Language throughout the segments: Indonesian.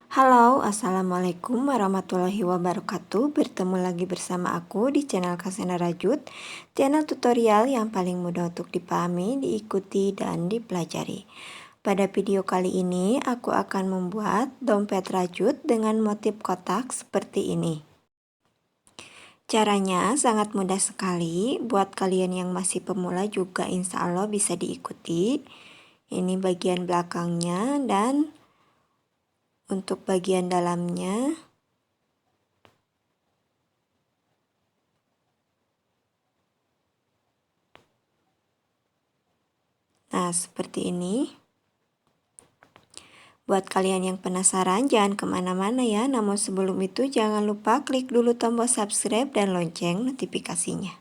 Halo, Assalamualaikum warahmatullahi wabarakatuh. Bertemu lagi bersama aku di channel Kasena Rajut, channel tutorial yang paling mudah untuk dipahami, diikuti, dan dipelajari. Pada video kali ini, aku akan membuat dompet rajut dengan motif kotak seperti ini. Caranya sangat mudah sekali, buat kalian yang masih pemula juga insya Allah bisa diikuti. Ini bagian belakangnya dan untuk bagian dalamnya. Nah, seperti ini. Buat kalian yang penasaran, jangan kemana-mana ya. Namun sebelum itu, jangan lupa klik dulu tombol subscribe dan lonceng notifikasinya.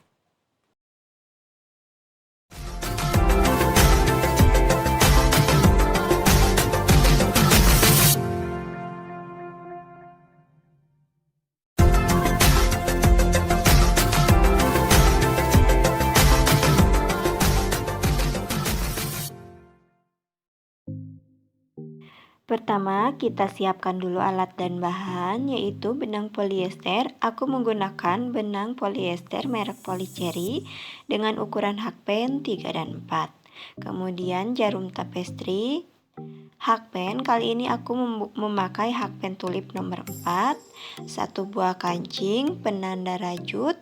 Pertama, kita siapkan dulu alat dan bahan, yaitu benang polyester. Aku menggunakan benang polyester merek Polycherry dengan ukuran hakpen 3 dan 4. Kemudian jarum tapestry, hakpen. Kali ini aku memakai hakpen tulip nomor 4, 1 buah kancing, penanda rajut,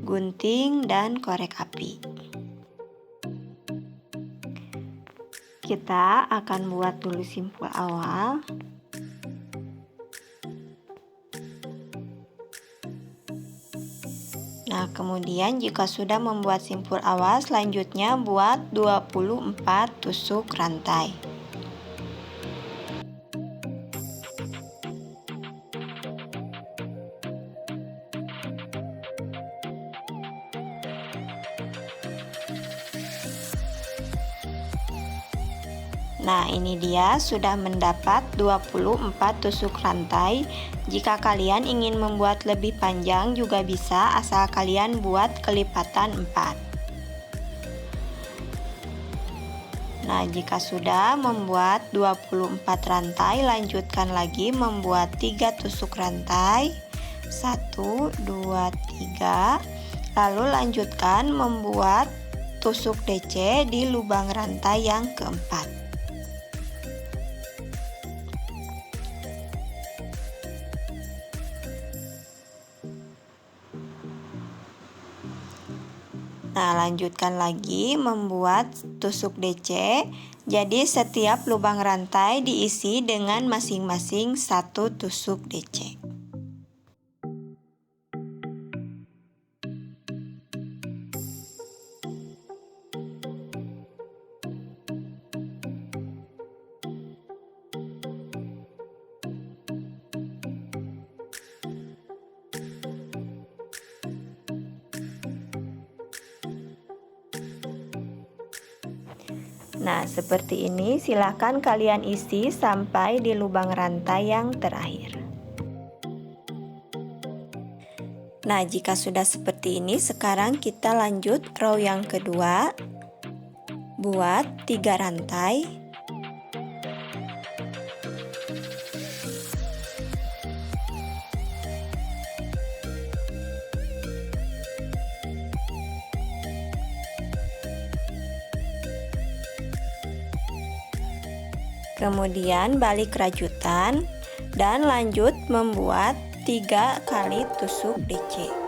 gunting, dan korek api. Kita akan buat dulu simpul awal. Nah, kemudian jika sudah membuat simpul awal, selanjutnya buat 24 tusuk rantai. Nah, ini dia sudah mendapat 24 tusuk rantai. Jika kalian ingin membuat lebih panjang juga bisa, asal kalian buat kelipatan 4. Nah, jika sudah membuat 24 rantai, lanjutkan lagi membuat 3 tusuk rantai. 1, 2, 3. Lalu lanjutkan membuat tusuk DC di lubang rantai yang keempat. Nah, lanjutkan lagi membuat tusuk DC. Jadi setiap lubang rantai diisi dengan masing-masing 1 tusuk DC. Nah, seperti ini silahkan kalian isi sampai di lubang rantai yang terakhir. Nah, jika sudah seperti ini, sekarang kita lanjut row yang kedua. Buat 3 rantai. Kemudian balik rajutan dan lanjut membuat 3 kali tusuk DC.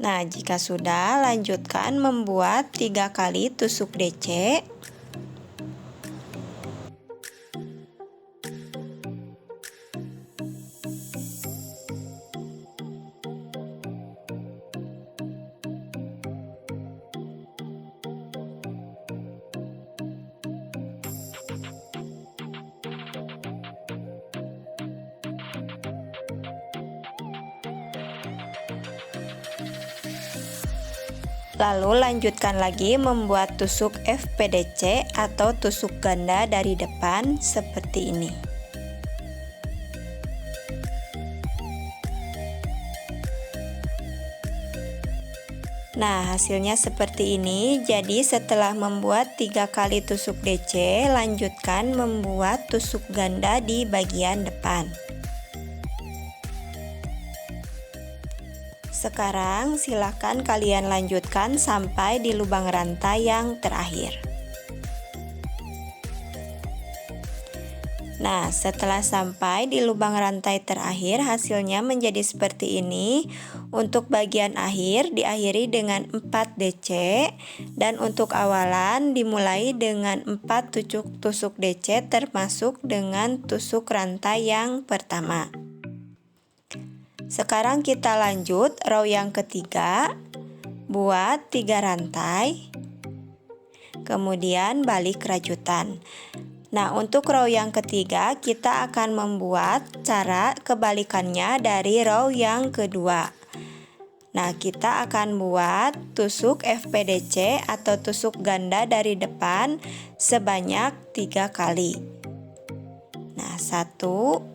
Nah, jika sudah, lanjutkan membuat 3 kali tusuk DC. Lalu lanjutkan lagi membuat tusuk FPDC atau tusuk ganda dari depan seperti ini. Nah, hasilnya seperti ini. Jadi setelah membuat 3 kali tusuk DC, lanjutkan membuat tusuk ganda di bagian depan. Sekarang silakan kalian lanjutkan sampai di lubang rantai yang terakhir. Nah, setelah sampai di lubang rantai terakhir, hasilnya menjadi seperti ini. Untuk bagian akhir diakhiri dengan 4 DC, dan untuk awalan dimulai dengan 4 tusuk DC termasuk dengan tusuk rantai yang pertama. Sekarang kita lanjut row yang ketiga, buat 3 rantai, kemudian balik rajutan. Nah, untuk row yang ketiga kita akan membuat cara kebalikannya dari row yang kedua. Nah, kita akan buat tusuk FPDC atau tusuk ganda dari depan sebanyak 3 kali. Nah, 1,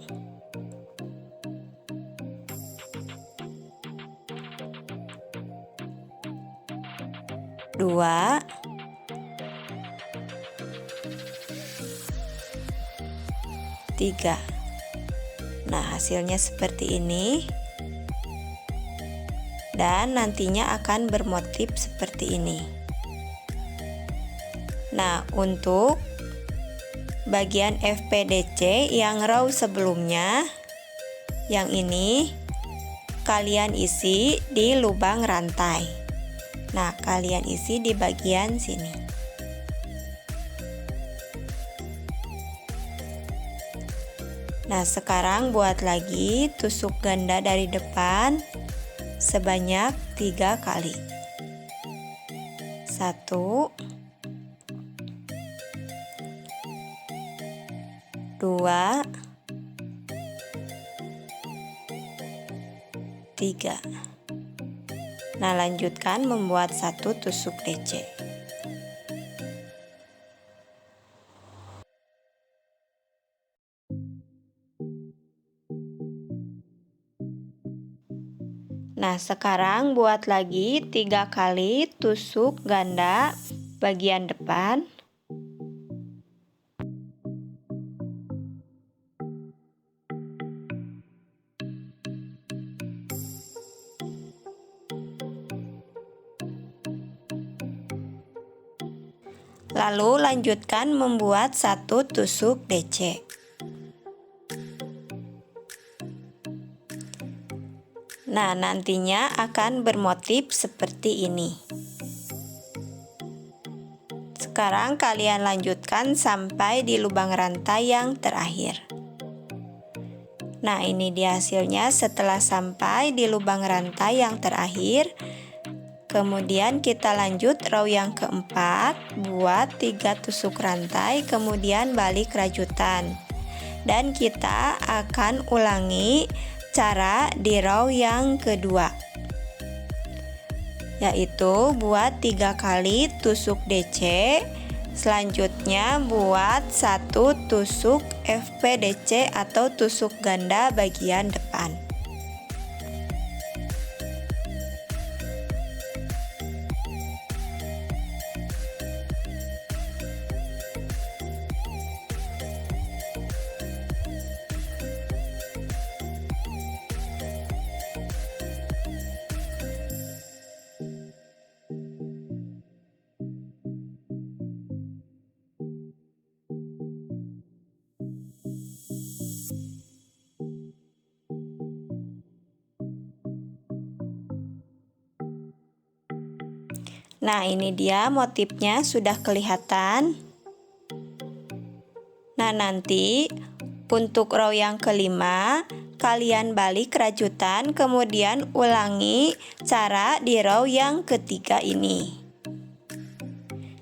2, 3. Nah, hasilnya seperti ini. Dan nantinya akan bermotif seperti ini. Nah, untuk bagian FPDC yang row sebelumnya, yang ini kalian isi di lubang rantai. Nah, kalian isi di bagian sini. Nah, sekarang buat lagi tusuk ganda dari depan sebanyak 3 kali. 1, 2, 3. Nah, lanjutkan membuat 1 tusuk DC. Nah, sekarang buat lagi 3 kali tusuk ganda bagian depan. Lalu lanjutkan membuat 1 tusuk DC. Nah, nantinya akan bermotif seperti ini. Sekarang kalian lanjutkan sampai di lubang rantai yang terakhir. Nah, ini dia hasilnya setelah sampai di lubang rantai yang terakhir. Kemudian kita lanjut row yang keempat, buat 3 tusuk rantai, kemudian balik rajutan. Dan kita akan ulangi cara di row yang kedua, yaitu buat 3 kali tusuk DC, selanjutnya buat 1 tusuk FPDC atau tusuk ganda bagian depan. Nah, ini dia motifnya sudah kelihatan. Nah, nanti untuk row yang kelima, kalian balik rajutan, kemudian ulangi cara di row yang ketiga ini.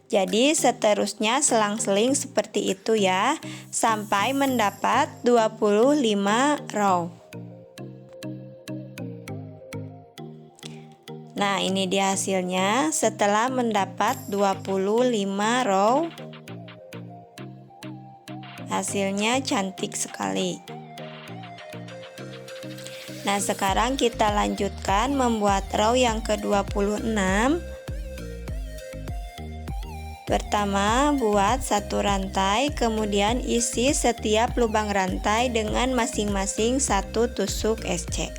Jadi seterusnya selang-seling seperti itu ya, sampai mendapat 25 row. Nah, ini dia hasilnya setelah mendapat 25 row. Hasilnya cantik sekali. Nah, sekarang kita lanjutkan membuat row yang ke-26. Pertama, buat satu rantai, kemudian isi setiap lubang rantai dengan masing-masing satu tusuk SC.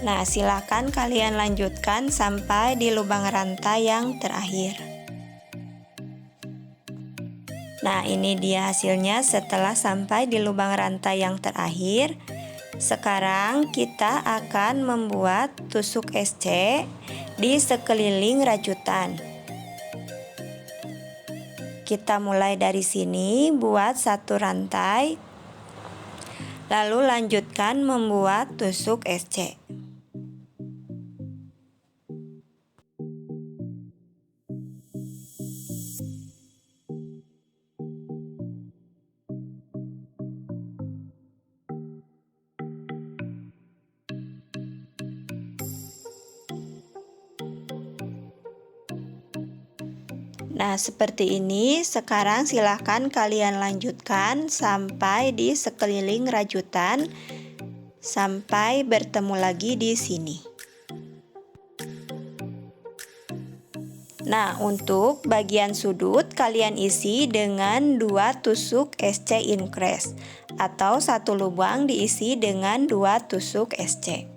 Nah, silakan kalian lanjutkan sampai di lubang rantai yang terakhir. Nah, ini dia hasilnya setelah sampai di lubang rantai yang terakhir. Sekarang kita akan membuat tusuk SC di sekeliling rajutan. Kita mulai dari sini, buat satu rantai, lalu lanjutkan membuat tusuk SC. Nah, seperti ini. Sekarang silahkan kalian lanjutkan sampai di sekeliling rajutan sampai bertemu lagi di sini. Nah, untuk bagian sudut kalian isi dengan 2 tusuk SC increase atau satu lubang diisi dengan 2 tusuk SC.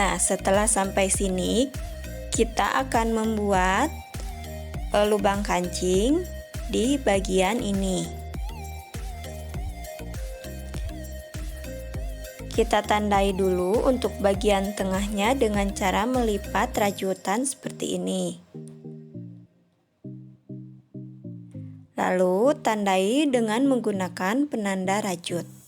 Nah, setelah sampai sini, kita akan membuat lubang kancing di bagian ini. Kita tandai dulu untuk bagian tengahnya dengan cara melipat rajutan seperti ini. Lalu tandai dengan menggunakan penanda rajut.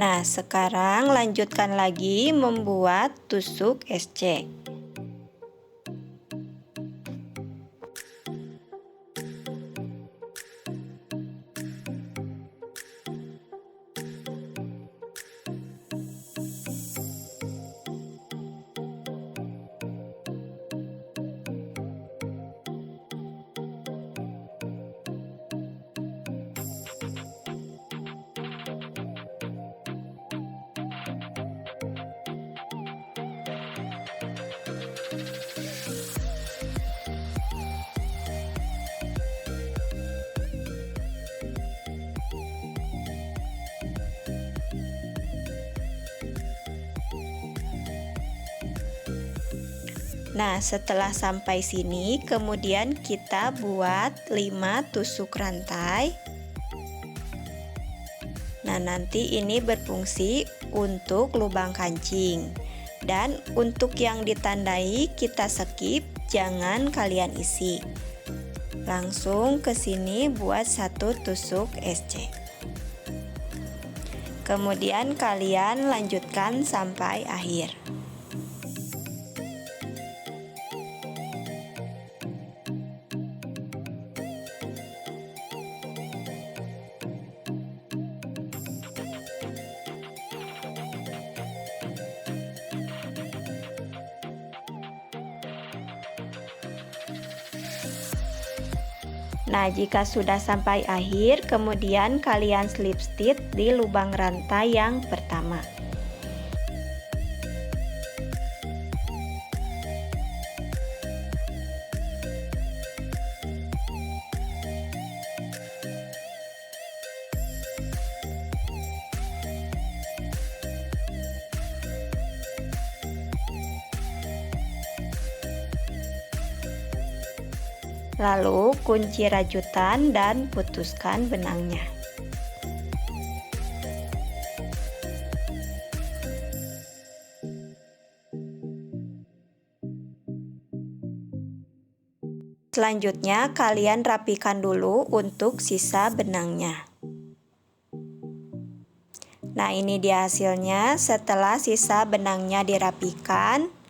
Nah, sekarang lanjutkan lagi membuat tusuk SC. Nah, setelah sampai sini, kemudian kita buat 5 tusuk rantai. Nah, nanti ini berfungsi untuk lubang kancing. Dan untuk yang ditandai kita skip, jangan kalian isi. Langsung ke sini buat 1 tusuk SC. Kemudian kalian lanjutkan sampai akhir. Nah, jika sudah sampai akhir, kemudian kalian slip stitch di lubang rantai yang pertama. Lalu kunci rajutan dan putuskan benangnya. Selanjutnya kalian rapikan dulu untuk sisa benangnya. Nah, ini dia hasilnya setelah sisa benangnya dirapikan.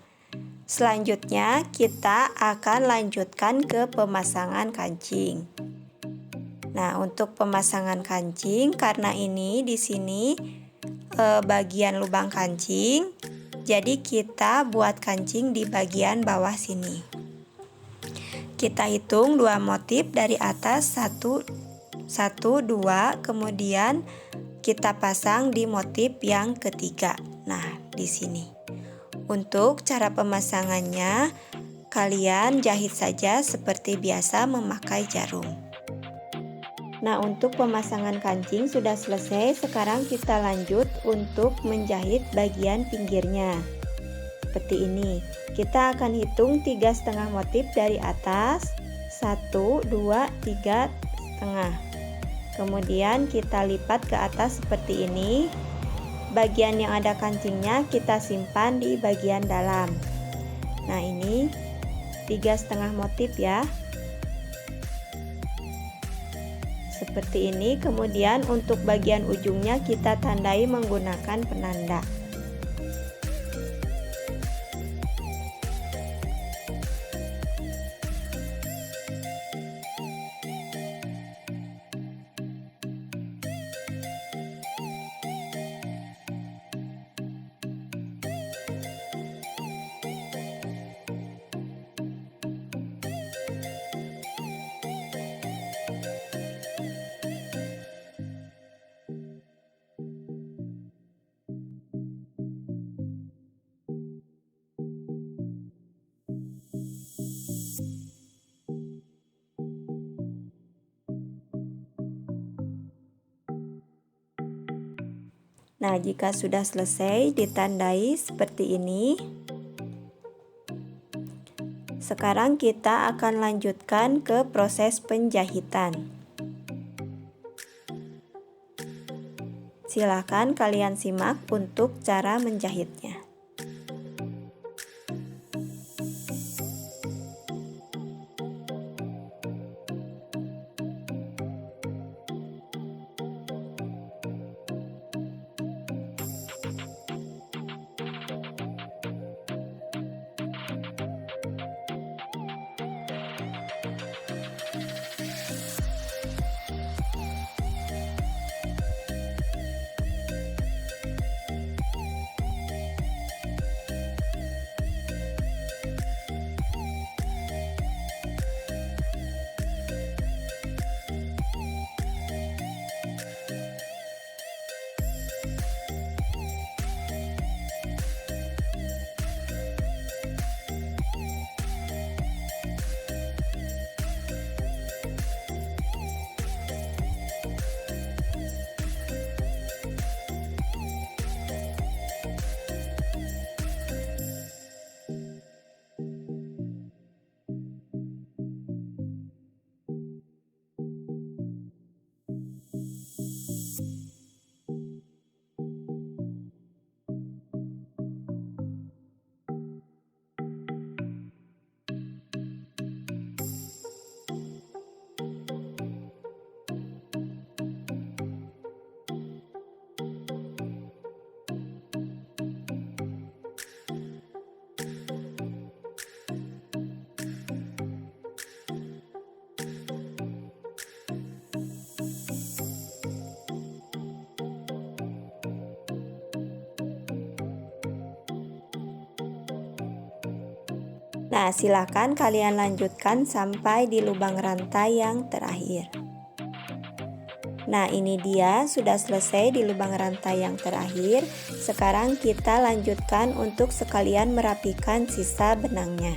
Selanjutnya kita akan lanjutkan ke pemasangan kancing. Nah, untuk pemasangan kancing karena ini di sini bagian lubang kancing, jadi kita buat kancing di bagian bawah sini. Kita hitung 2 motif dari atas, 1 2, kemudian kita pasang di motif yang ketiga. Nah, di sini. Untuk cara pemasangannya, kalian jahit saja seperti biasa memakai jarum. Nah, untuk pemasangan kancing sudah selesai. Sekarang kita lanjut untuk menjahit bagian pinggirnya. Seperti ini. Kita akan hitung 3,5 motif dari atas. 1, 2, 3,5. Kemudian kita lipat ke atas seperti ini. Bagian yang ada kancingnya kita simpan di bagian dalam. Nah, ini 3,5 motif ya. Seperti ini. Kemudian untuk bagian ujungnya kita tandai menggunakan penanda. Nah, jika sudah selesai ditandai seperti ini. Sekarang kita akan lanjutkan ke proses penjahitan. Silakan kalian simak untuk cara menjahitnya. Nah, silakan kalian lanjutkan sampai di lubang rantai yang terakhir. Nah, ini dia sudah selesai di lubang rantai yang terakhir. Sekarang kita lanjutkan untuk sekalian merapikan sisa benangnya.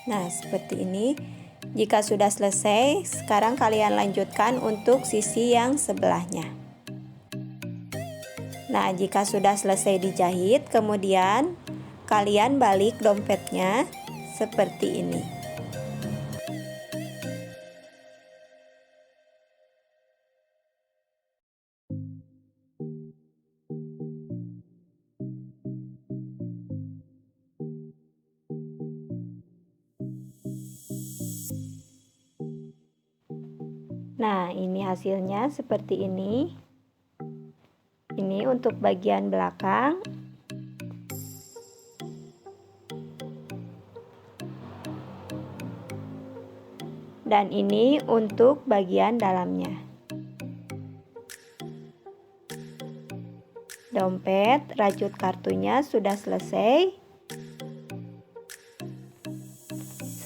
Nah, seperti ini. Jika sudah selesai, sekarang kalian lanjutkan untuk sisi yang sebelahnya. Nah, jika sudah selesai dijahit, kemudian kalian balik dompetnya seperti ini. Nah, ini hasilnya seperti ini. Ini untuk bagian belakang. Dan ini untuk bagian dalamnya. Dompet, rajut kartunya sudah selesai.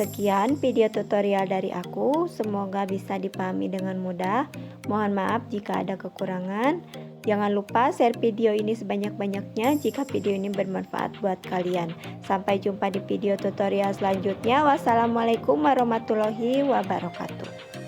Sekian video tutorial dari aku, semoga bisa dipahami dengan mudah. Mohon maaf jika ada kekurangan. Jangan lupa share video ini sebanyak-banyaknya jika video ini bermanfaat buat kalian. Sampai jumpa di video tutorial selanjutnya. Wassalamualaikum warahmatullahi wabarakatuh.